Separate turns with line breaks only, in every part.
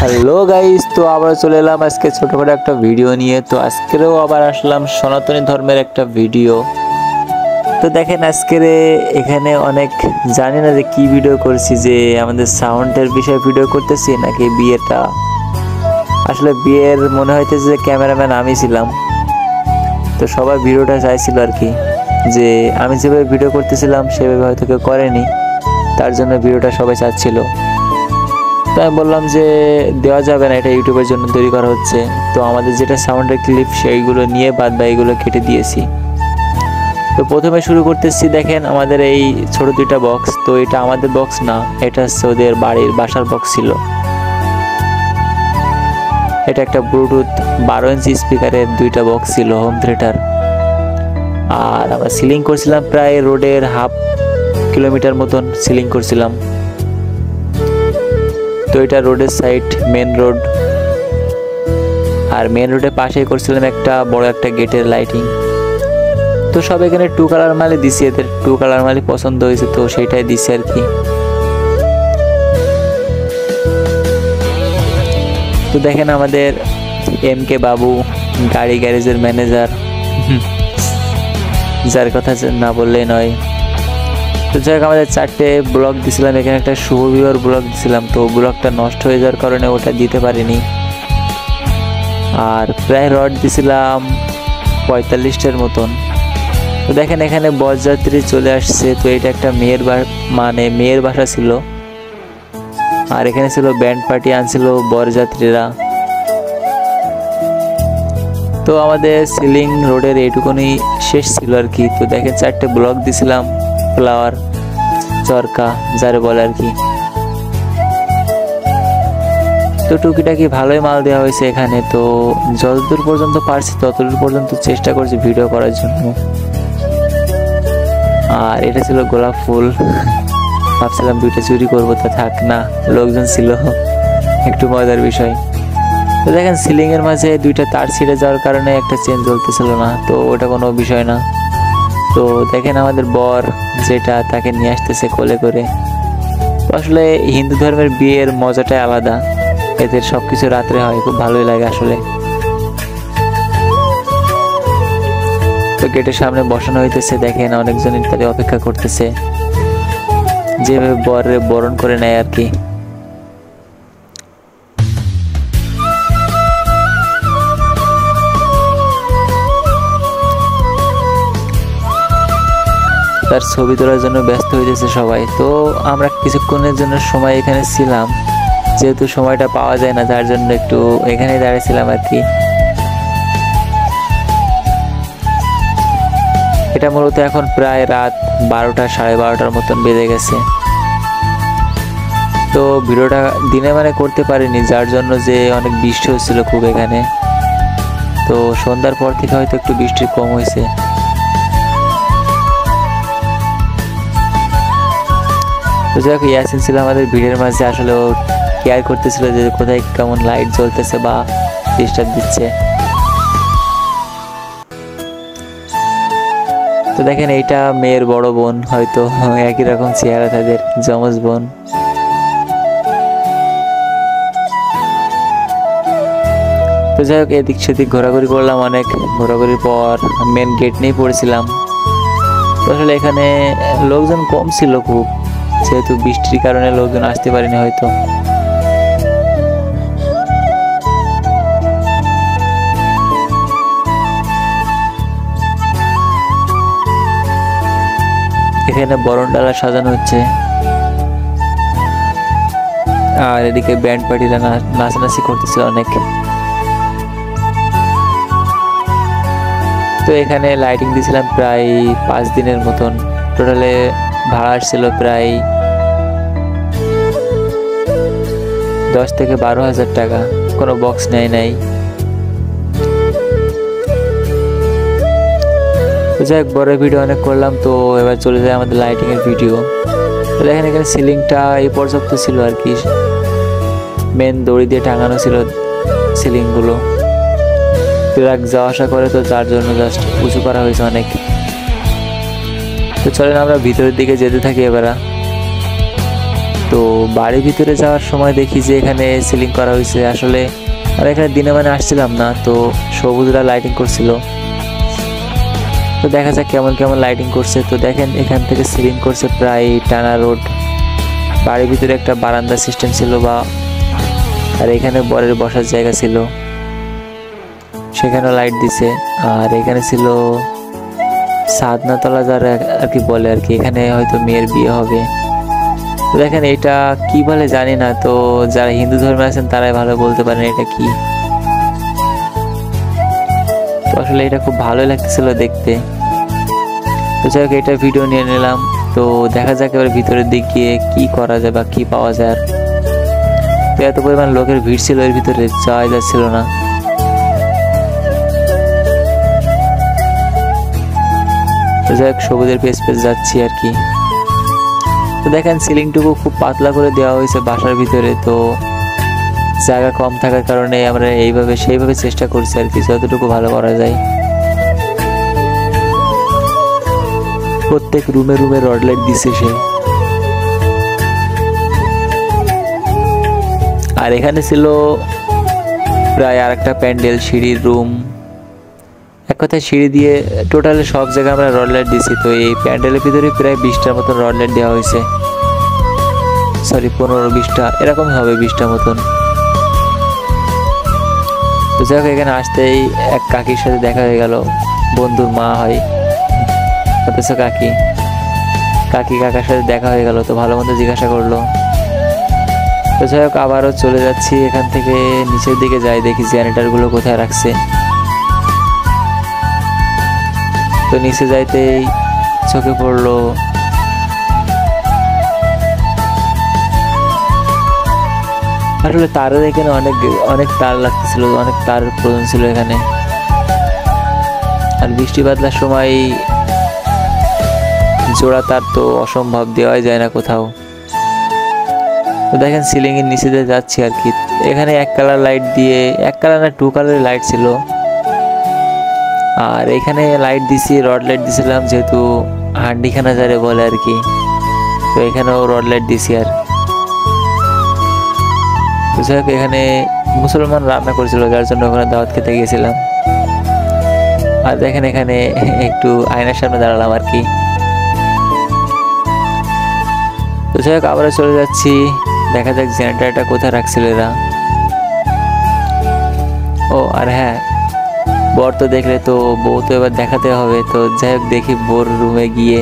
Hello guys, তো আবার চলে এলাম আজকে ছোটখাটো একটা ভিডিও নিয়ে। তো আজকেও আবার আসলাম সনাতনী ধর্মের একটা ভিডিও। তো দেখেন আজকের এখানে অনেক জানি না যে কি ভিডিও করছি, যে আমাদের সাউন্ডের বিষয়ে ভিডিও করতেছি নাকি বিয়েটা। আসলে বিয়ের মনে হইতেছে যে ক্যামেরাম্যান আমি ছিলাম, তো সবাই ভিডিওটা চাইছিল আর কি, যে আমি যেভাবে ভিডিও করতেছিলাম সেভাবে হয়তো কেউ করেনি, তার জন্য ভিডিওটা সবাই চাচ্ছিল। তো আমি বললাম যে দেওয়া যাবে না, এটা ইউটিউবের জন্য তৈরি করা হচ্ছে। তো আমাদের যেটা সাউন্ডের ক্লিপ সেইগুলো নিয়ে বাদ বাকিগুলো কেটে দিয়েছি। তো প্রথমে শুরু করতেছি, দেখেন আমাদের এই ছোট দুইটা বক্স। তো এটা আমাদের বক্স না, এটা হচ্ছে ওদের বাসার বক্স ছিল। এটা একটা ব্লুটুথ 12 ইঞ্চি স্পিকারের দুইটা বক্স ছিল, হোম থিয়েটার। আর আমরা সিলিং করছিলাম প্রায় রোডের হাফ কিলোমিটার মতন সিলিং করছিলাম। তো এটা রোডের সাইড, মেন রোড। আর মেন রোডের পাশেই করছিলাম একটা বড় একটা গেটের লাইটিং। তো সব এখানে 2 কালার মালে দিছি, এদের 2 কালার মালে পছন্দ হয়েছে, তো সেটাই দিছি আর কি। তো দেখেন আমাদের MK বাবু, গাড়ি গ্যারেজের ম্যানেজার, যার কথা না বললেই নয়। তো যাই হোক, আমাদের 4টে ব্লক দিছিলাম, এখানে একটা শুভ বিবাহ ব্লক দিছিলাম। তো ব্লকটা নষ্ট হয়ে যাওয়ার কারণে ওটা দিতে পারিনি। আর প্রায় রড দিছিলাম 45টার মতন। তো দেখেন এখানে বরযাত্রী চলে আসছে। তো এটা একটা মেয়ের বাসা ছিল। আর এখানে ছিল ব্যান্ড পার্টি, আনছিল বরযাত্রীরা। তো আমাদের সিলিং রোডের এইটুকুনি শেষ ছিল আর কি। তো দেখেন 4টে ব্লক দিছিলাম, ফ্লাওয়ার, চরকা যারে বলে আর কি। তো টুকিটাকি ভালোই মাল দেওয়া হয়েছে এখানে। তো যতদূর পর্যন্ত পারছি ততদূর পর্যন্ত চেষ্টা করছি ভিডিও করার জন্য। আর এটা ছিল গোলাপ ফুল, ভাবছিলাম 2টা চুরি করবো, তা থাক না, লোকজন ছিল, একটু মজার বিষয়। তো দেখেন সিলিং এর মাঝে 2টা তার ছিঁড়ে যাওয়ার কারণে একটা চেন জ্বলতেছিল না, তো ওটা কোনো বিষয় না। তো দেখেন আমাদের বর যেটা, তাকে নিয়ে আসতেছে কোলে করে। তো আসলে হিন্দু ধর্মের বিয়ের মজাটাই আলাদা, এদের সবকিছু রাত্রে হয়, খুব ভালোই লাগে আসলে। তো গেটের সামনে বসানো হইতেছে, দেখেন অনেকজন ইত্যাদি অপেক্ষা করতেছে, যেভাবে বরের বরণ করে নেয় আর কি। তার ছবি তোলার জন্য ব্যস্ত হইতেছে সবাই। তো আমরা কিছুক্ষণের জন্য সময় এখানে ছিলাম, যেহেতু সময়টা পাওয়া যায় না, তার জন্য একটু এখানে দাঁড়িয়েছিলাম আর কি। এটা মূলত এখন প্রায় রাত 12টা, 12:30 মতন বেজে গেছে। তো ভিডিওটা দিনে করতে পারিনি, যার জন্য যে অনেক বৃষ্টি হচ্ছিল খুব এখানে। তো সন্ধ্যার পর থেকে হয়তো একটু বৃষ্টি কম হয়েছে। তো যাই হোক, ইয়াসিন ছিল আমাদের ভিডিওর মাঝে। আসলে ও কেয়ার করতেছিল যে কোথায় কেমন লাইট জ্বলতেছে বা ডিস্টার্ব দিচ্ছে। তো দেখেন এইটা মেয়ের বড় বোন, হয়তো একই রকম চেহারা তাদের, যমজ বোন। তো যাই হোক, এদিক সেদিক ঘোরাঘুরি করলাম অনেক। ঘোরাঘুরির পর মেন গেট নিয়ে পড়েছিলাম। তো আসলে এখানে লোকজন কম ছিল খুব, যেহেতু বৃষ্টির কারণে লোকজন আসতে পারেনি হয়তো। এখানে বরণ ডালা সাজানো হচ্ছে। আর এদিকে ব্যান্ড পার্টিরা নাচানাচি করতেছিল অনেক। তো এখানে লাইটিং দিয়েছিলাম প্রায় 5 দিনের মতন। টোটালে ভাড়া আসছিল প্রায় 10 থেকে 12,000 টাকা। কোনো বক্স নেয় নাই। তো যাই হোক, বড় ভিডিও অনেক করলাম। তো এবার চলে যায় আমাদের লাইটিং এর ভিডিও। তো দেখেন এখানে সিলিংটা এই পর্যন্ত ছিল আর কি, মেন দড়ি দিয়ে টাঙানো ছিল সিলিংগুলো। ট্রাক যাওয়া আসা করে, তো যার জন্য জাস্ট উঁচু করা হয়েছে অনেক। তো চলেন আমরা ভিতরের দিকে যেতে থাকি এবার। তো বাড়ির ভিতরে যাওয়ার সময় দেখি যে এখানে সিলিং করা হয়েছে। আসলে আমরা এখানে দিনে মানে আসছিলাম না, তো সবুজরা লাইটিং করছিল, তো দেখা যাক কেমন কেমন লাইটিং করছে। তো দেখেন এখান থেকে সিলিং করছে প্রায় টানা রোড। বাড়ির ভিতরে একটা বারান্দা সিস্টেম ছিল আর এখানে বরের বসার জায়গা ছিল, সেখানেও লাইট দিছে। আর এখানে ছিল সাধনাতলা যারা আর কি বলে আর কি, এখানে হয়তো মেয়ের বিয়ে হবে। তো দেখেন এটা কি বলে জানি না, তো যারা হিন্দু ধর্মে আছেন তারাই ভালো বলতে পারেন এটা কি। তো আসলে এটা খুব ভালোই লাগতেছিল দেখতে। তো যাই হোক এটা ভিডিও নিয়ে নিলাম। তো দেখা যাক এবার ভিতরের দিক গিয়ে কি করা যায় বা কি পাওয়া যায়। আর তো এত পরিমাণ লোকের ভিড় ছিল, এর ভিতরে যাওয়া যাচ্ছিল না। তো যাই হোক সবুজের পেছ যাচ্ছি আর কি। তো দেখেন সিলিংটুকু খুব পাতলা করে দেওয়া হয়েছে বাসার ভিতরে, তো জায়গা কম থাকার কারণে আমরা সেইভাবে চেষ্টা করছি আর কি, যতটুকু ভালো করা যায়। প্রত্যেক রুমে রড লাইট দিচ্ছে সে। আর এখানে ছিল প্রায় আরেকটা প্যান্ডেল, সিঁড়ির রুম, এক কথায় সিঁড়ি দিয়ে টোটালি সব জায়গায় আমরা রড লাইট দিছি। তো এই প্যান্ডেলের ভিতরে প্রায় 20টার মতন রড লাইট দেওয়া হয়েছে, সরি 15-20টা এরকম হবে, 20টার মতন। তো যাই হোক এখানে আসতেই এক কাকির সাথে দেখা হয়ে গেল, বন্ধুর মা হয় অথচ কাকার সাথে দেখা হয়ে গেল। তো ভালো মন্দ জিজ্ঞাসা করলো। তো যাই হোক আবারও চলে যাচ্ছি, এখান থেকে নিচের দিকে যাই, দেখি জেনারেটরগুলো কোথায় রাখছে। তো নিচে যাইতেই চোখে পড়লো আসলে তারের, এখানে অনেক তার লাগতেছিল, অনেক তার প্রয়োজন ছিল এখানে। আর বৃষ্টি বাদলার সময় জোড়া তার তো অসম্ভব, দেওয়াই যায় না কোথাও। তো দেখেন সিলিং এর নিচে দিয়ে যাচ্ছি আর কি। এখানে এক কালার লাইট দিয়ে, এক কালার না 2 কালারের লাইট ছিল। আর এখানে লাইট দিছি, রড লাইট দিছিলাম, যেহেতু হান্ডিখানা যারে বলে আর কি, তো এখানেও রড লাইট দিছি। আর যাই হোক এখানে মুসলমান রান্না করেছিল, যার জন্য ওখানে দাওয়াত খেতে গিয়েছিলাম। আর দেখেন এখানে একটু আয়নার সামনে দাঁড়ালাম আর কি। তো যাই হোক আবার চলে যাচ্ছি, দেখা যাক জেনারেটরটা কোথায় রাখছিল এরা। ও আর হ্যাঁ, বর তো দেখলে তো বউ তো এবার দেখাতে হবে। তো যাই হোক দেখি বোর রুমে গিয়ে,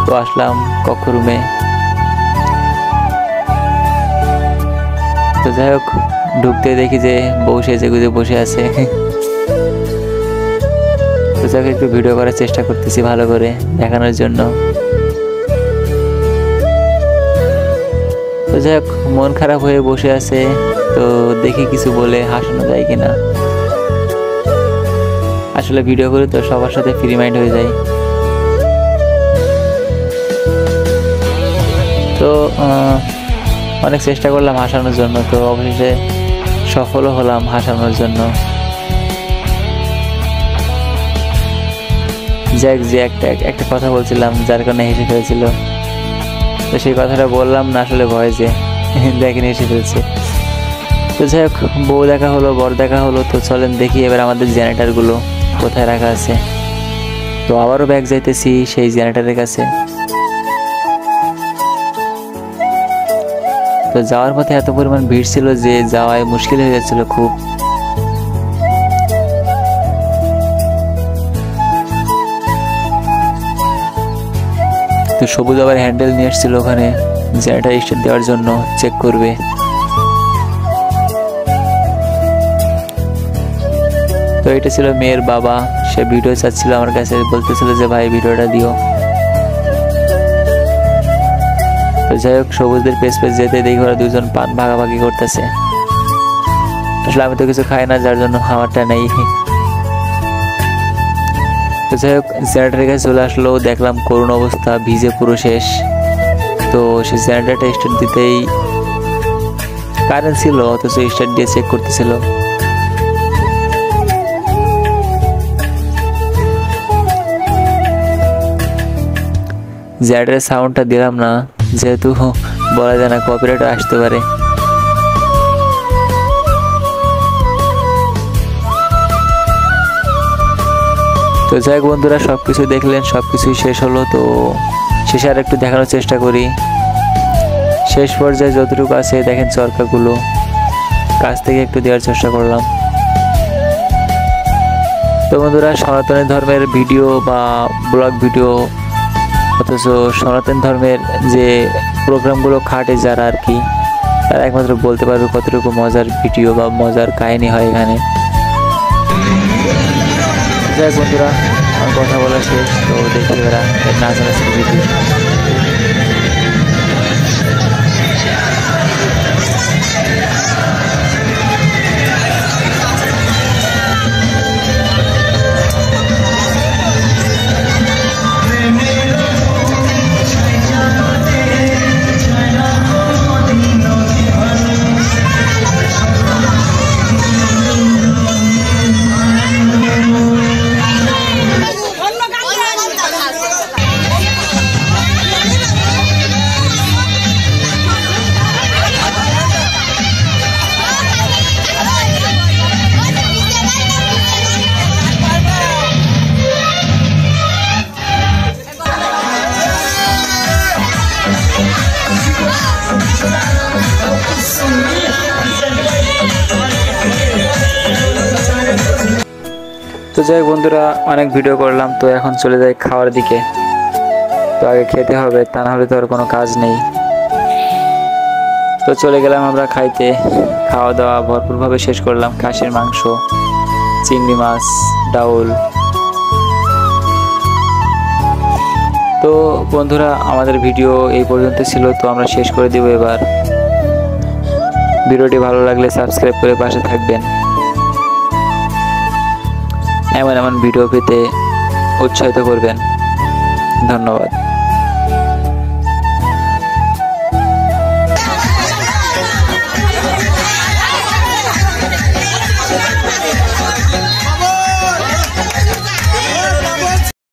তো আসলাম কক্ষ রুমে। তো যাই হোক ঢুকতে দেখি যে বউ সেজে গুজে বসে আছে। তো যাই হোক একটু ভিডিও করার চেষ্টা করতেছি ভালো করে দেখানোর জন্য। তো যাই হোক মন খারাপ হয়ে বসে আছে, তো দেখি কিছু বলে হাসানো যায় কিনা। আসলে ভিডিও করে তো সবার সাথে ফ্রি মাইন্ড হয়ে যায়। তো অনেক চেষ্টা করলাম হাসানোর জন্য, তো অবশেষে সফলও হলাম হাসানোর জন্য। যাক যে একটা কথা বলছিলাম যার কারণে হেসে ফেলছিল, তো সেই কথাটা বললাম না আসলে ভয় যে দেখেন হেসে ফেলছে। তো যাই হোক বউ দেখা হলো, বর দেখা হলো। তো চলেন দেখি এবার আমাদের জেনারেটরগুলো কোথায় রাখা আছে। তো আবারও ব্যাগ যাইতেছি সেই জেনারেটরের কাছে। তো যাওয়ার পথে এত পরিমাণ ভিড় ছিল যে যাওয়ায় মুশকিল হয়ে যাচ্ছিল খুব। তো সবুজ আবার হ্যান্ডেল নিয়ে এসেছিল ওখানে জেনারেটর স্টার্ট দেওয়ার জন্য, চেক করবে। তো এটা ছিল মেয়ের বাবা, সে ভিডিও চাচ্ছিল আমার কাছে, বলতেছিল যে ভাই ভিডিওটা দিও। তো যাই হোক সবুজদের পেছ যেতে দেখি ওরা দুজন পান ভাগাভাগি করতেছে। আসলে আমি তো কিছু খাই না, যার জন্য খাবারটা নেই। তো যাই হোক জেনারেটরের কাছে চলে আসলো, দেখলাম করুণ অবস্থা, ভিজে পুরো শেষ। তো সে জেনারেটরটা স্টার্ট দিতেই কারেন্ট ছিল, অথচ স্টার্ট দিয়ে চেক করতেছিল। জেনারেটরের সাউন্ডটা দিলাম না, যেহেতু বলা যায় না, কপিরাইট আসতে পারে। তো যাই হোক বন্ধুরা, সবকিছু দেখলেন, সবকিছুই শেষ হলো। তো শেষে আর একটু দেখানোর চেষ্টা করি। শেষ পর্যায়ে যতটুকু আছে দেখেন চরকাগুলো কাছ থেকে একটু দেওয়ার চেষ্টা করলাম। তো বন্ধুরা, সনাতনী ধর্মের ভিডিও বা ব্লগ ভিডিও, অথচ সনাতন ধর্মের যে প্রোগ্রামগুলো খাটে যারা আর কি, তারা একমাত্র বলতে পারবে কতটুকু মজার ভিডিও বা মজার কাহিনী হয় এখানে। যাই বন্ধুরা, আমার কথা বলা শেষ। তো দেখি এরা নাচানাচির ভিডিও। তো যাই বন্ধুরা, অনেক ভিডিও করলাম, তো এখন চলে যাই খাওয়ার দিকে। তো আগে খেতে হবে, তা না হলে তো আর কোনো কাজ নেই। তো চলে গেলাম আমরা খাইতে। খাওয়া দাওয়া ভরপুরভাবে শেষ করলাম। খাসির মাংস, চিংড়ি মাছ, ডাউল। তো বন্ধুরা, আমাদের ভিডিও এই পর্যন্ত ছিল। তো আমরা শেষ করে দিব এবার। ভিডিওটি ভালো লাগলে সাবস্ক্রাইব করে পাশে থাকবেন। এমন ভিডিও পেতে উৎসাহিত করবেন। ধন্যবাদ।